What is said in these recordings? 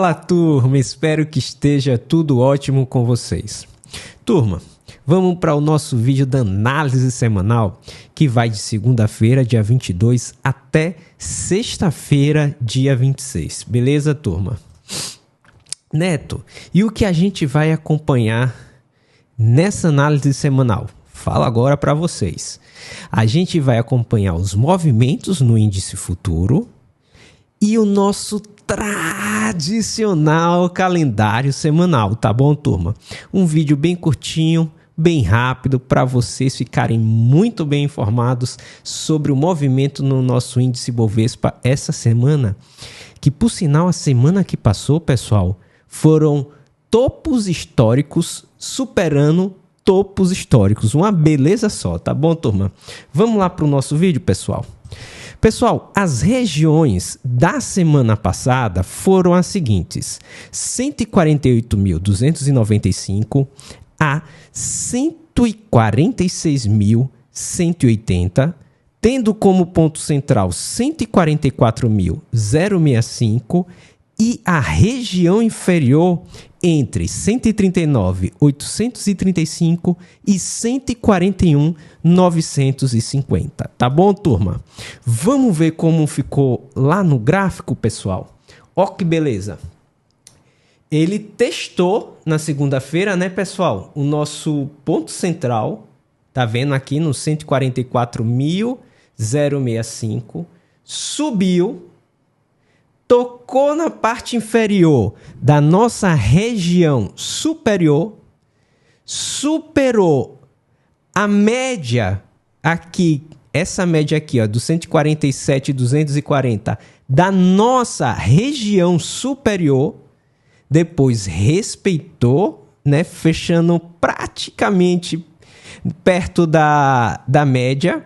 Fala, turma, espero que esteja tudo ótimo com vocês. Turma, vamos para o nosso vídeo da análise semanal, que vai de segunda-feira, dia 22, até sexta-feira, dia 26. Beleza, turma? Neto, e o que a gente vai acompanhar nessa análise semanal? Falo agora para vocês. A gente vai acompanhar os movimentos no índice futuro e o nosso tradicional calendário semanal, tá bom, turma? Um vídeo bem curtinho, bem rápido, para vocês ficarem muito bem informados sobre o movimento no nosso índice Bovespa essa semana, que por sinal a semana que passou, pessoal, foram topos históricos superando topos históricos, uma beleza só, tá bom, turma? Vamos lá para o nosso vídeo, pessoal. Pessoal, as regiões da semana passada foram as seguintes: 148.295 a 146.180, tendo como ponto central 144.065 e a região inferior entre 139.835 e 141.950. Tá bom, turma? Vamos ver como ficou lá no gráfico, pessoal? Ó que beleza! Ele testou na segunda-feira, né, pessoal? O nosso ponto central, tá vendo aqui no 144.065, subiu, tocou na parte inferior da nossa região superior, superou a média aqui, essa média aqui, ó, do 147.240 da nossa região superior, depois respeitou, né, fechando praticamente perto da média.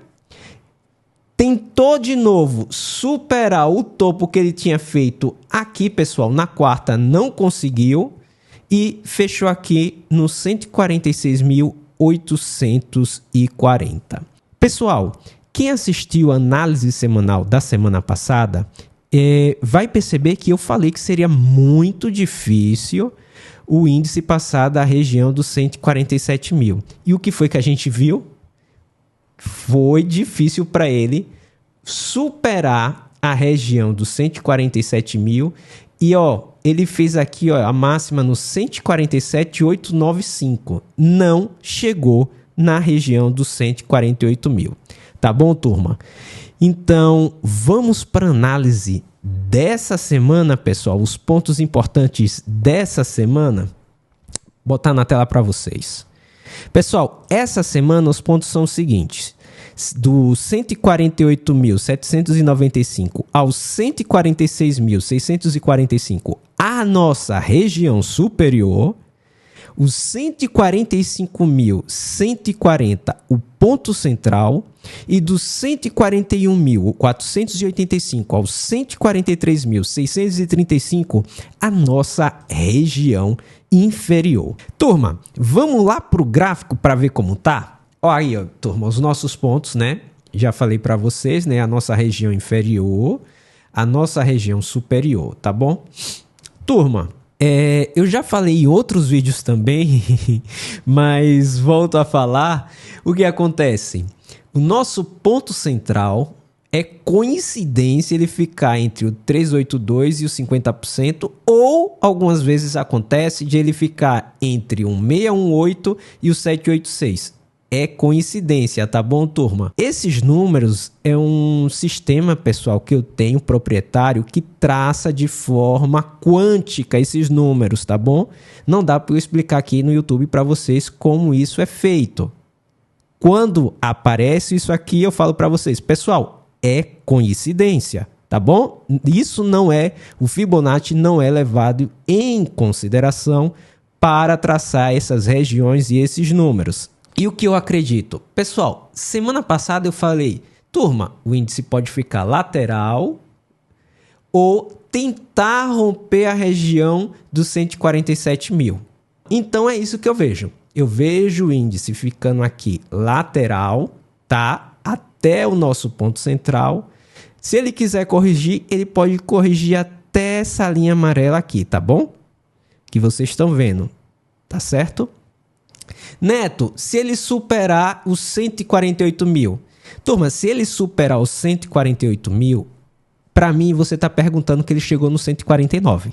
Tentou de novo superar o topo que ele tinha feito aqui, pessoal, na quarta, não conseguiu e fechou aqui no 146.840. Pessoal, quem assistiu a análise semanal da semana passada vai perceber que eu falei que seria muito difícil o índice passar da região dos 147 mil. E o que foi que a gente viu? Foi difícil para ele superar a região dos 147 mil e ele fez aqui a máxima no 147.895, não chegou na região dos 148 mil, tá bom, turma? Então vamos para a análise dessa semana, pessoal, os pontos importantes dessa semana, botar na tela para vocês. Pessoal, essa semana os pontos são os seguintes: do 148.795 aos 146.645, a nossa região superior, os 145.140, o ponto central, e dos 141.485 aos 143.635, a nossa região inferior. Turma, vamos lá para o gráfico para ver como tá? Ó, aí, ó, turma, os nossos pontos, né? Já falei para vocês, né? A nossa região inferior, a nossa região superior, tá bom? Turma, eu já falei em outros vídeos também, mas volto a falar. O que acontece? O nosso ponto central é coincidência ele ficar entre o 382 e o 50%, ou algumas vezes acontece de ele ficar entre o 618 e o 786. É coincidência, tá bom, turma? Esses números é um sistema, pessoal, que eu tenho proprietário que traça de forma quântica esses números, tá bom? Não dá para eu explicar aqui no YouTube para vocês como isso é feito. Quando aparece isso aqui, eu falo para vocês, pessoal, é coincidência, tá bom? Isso não é, o Fibonacci não é levado em consideração para traçar essas regiões e esses números. E o que eu acredito? Pessoal, semana passada eu falei, turma, o índice pode ficar lateral ou tentar romper a região dos 147 mil. Então é isso que eu vejo. Eu vejo o índice ficando aqui lateral, tá? Até o nosso ponto central. Se ele quiser corrigir, ele pode corrigir até até essa linha amarela aqui, tá bom? Que vocês estão vendo, tá certo? Neto, se ele superar os 148 mil. Turma, se ele superar os 148 mil, para mim você está perguntando que ele chegou no 149.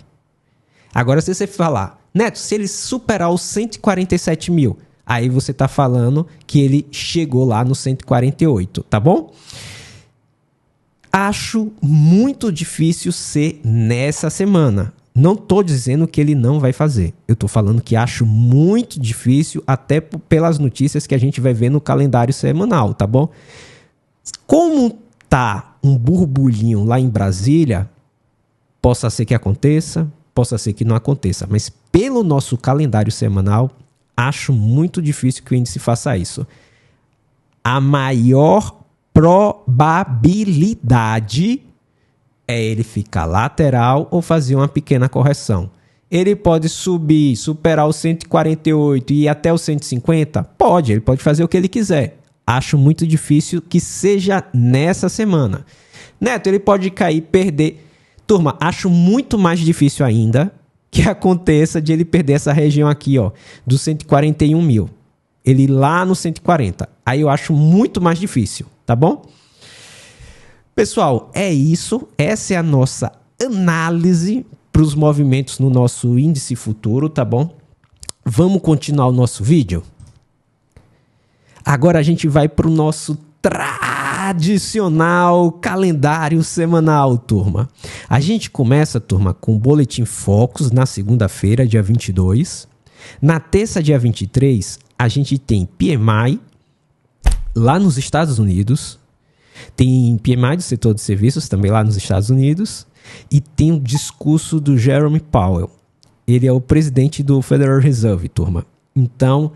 Agora, se você falar, Neto, se ele superar os 147 mil, aí você está falando que ele chegou lá no 148, tá bom? Acho muito difícil ser nessa semana. Não estou dizendo que ele não vai fazer. Eu estou falando que acho muito difícil, até pelas notícias que a gente vai ver no calendário semanal, tá bom? Como tá um burburinho lá em Brasília, possa ser que aconteça, possa ser que não aconteça. Mas pelo nosso calendário semanal, acho muito difícil que o índice faça isso. A maior probabilidade é ele ficar lateral ou fazer uma pequena correção. Ele pode subir, superar o 148 e ir até o 150? Pode, ele pode fazer o que ele quiser. Acho muito difícil que seja nessa semana. Neto, ele pode cair, perder. Turma, acho muito mais difícil ainda que aconteça de ele perder essa região aqui, ó, dos 141 mil. Ele ir lá no 140. Aí eu acho muito mais difícil, tá bom? Pessoal, é isso. Essa é a nossa análise para os movimentos no nosso índice futuro, tá bom? Vamos continuar o nosso vídeo? Agora a gente vai para o nosso tradicional calendário semanal, turma. A gente começa, turma, com o Boletim Focus na segunda-feira, dia 22. Na terça, dia 23, a gente tem PMI lá nos Estados Unidos. Tem PMI do setor de serviços também lá nos Estados Unidos. E tem o discurso do Jerome Powell. Ele é o presidente do Federal Reserve, turma. Então,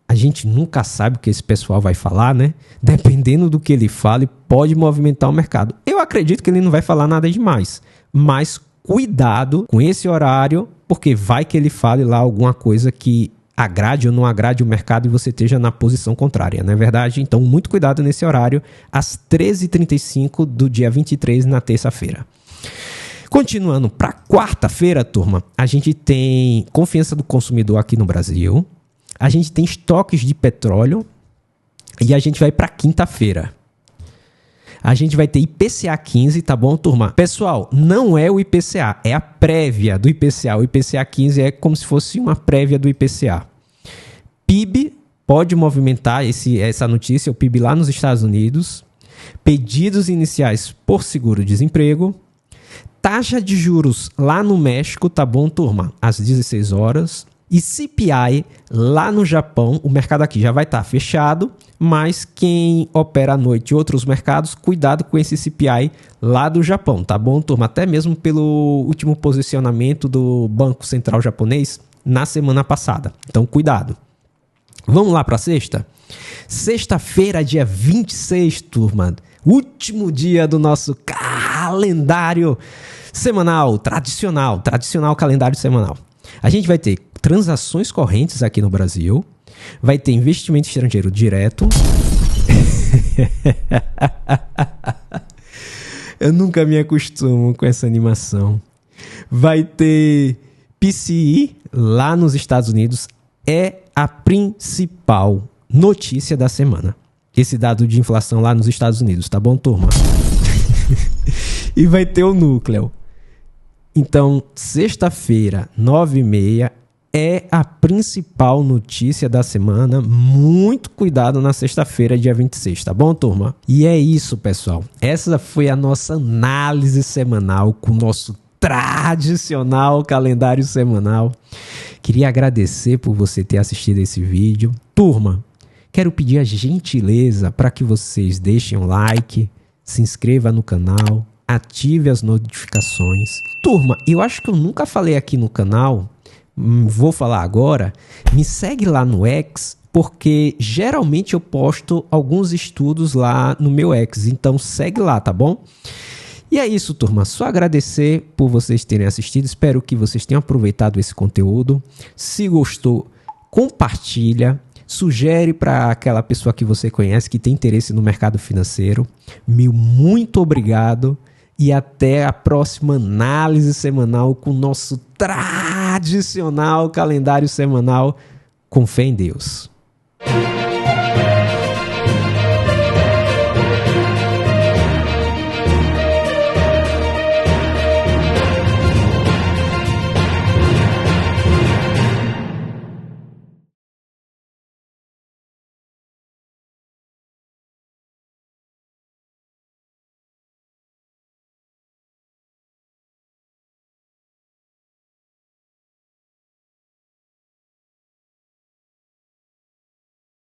a gente nunca sabe o que esse pessoal vai falar, né? Dependendo do que ele fale, pode movimentar o mercado. Eu acredito que ele não vai falar nada demais. Mas cuidado com esse horário, porque vai que ele fale lá alguma coisa que agrade ou não agrade o mercado e você esteja na posição contrária, não é verdade? Então, muito cuidado nesse horário, às 13h35 do dia 23, na terça-feira. Continuando para quarta-feira, turma, a gente tem confiança do consumidor aqui no Brasil, a gente tem estoques de petróleo e a gente vai para quinta-feira. A gente vai ter IPCA 15, tá bom, turma? Pessoal, não é o IPCA, é a prévia do IPCA. O IPCA 15 é como se fosse uma prévia do IPCA. PIB pode movimentar essa notícia, o PIB lá nos Estados Unidos. Pedidos iniciais por seguro-desemprego. Taxa de juros lá no México, tá bom, turma? Às 16 horas. E CPI lá no Japão, o mercado aqui já vai estar fechado, mas quem opera à noite em outros mercados, cuidado com esse CPI lá do Japão, tá bom, turma? Até mesmo pelo último posicionamento do Banco Central japonês na semana passada. Então, cuidado. Vamos lá para sexta? Sexta-feira, dia 26, turma. Último dia do nosso calendário semanal, tradicional calendário semanal. A gente vai ter transações correntes aqui no Brasil, vai ter investimento estrangeiro direto. Eu nunca me acostumo com essa animação. Vai ter PCI lá nos Estados Unidos, é a principal notícia da semana. Esse dado de inflação lá nos Estados Unidos, tá bom, turma? E vai ter o núcleo. Então, sexta-feira, 9h30, é a principal notícia da semana. Muito cuidado na sexta-feira, dia 26, tá bom, turma? E é isso, pessoal. Essa foi a nossa análise semanal com o nosso tradicional calendário semanal. Queria agradecer por você ter assistido esse vídeo. Turma, quero pedir a gentileza para que vocês deixem um like, se inscreva no canal, ative as notificações. Turma, eu acho que eu nunca falei aqui no canal, vou falar agora. Me segue lá no X, porque geralmente eu posto alguns estudos lá no meu X, então segue lá, tá bom? E é isso, turma, só agradecer por vocês terem assistido, espero que vocês tenham aproveitado esse conteúdo. Se gostou, compartilha, sugere para aquela pessoa que você conhece que tem interesse no mercado financeiro. Meu muito obrigado e até a próxima análise semanal com o nosso tradicional calendário semanal com fé em Deus.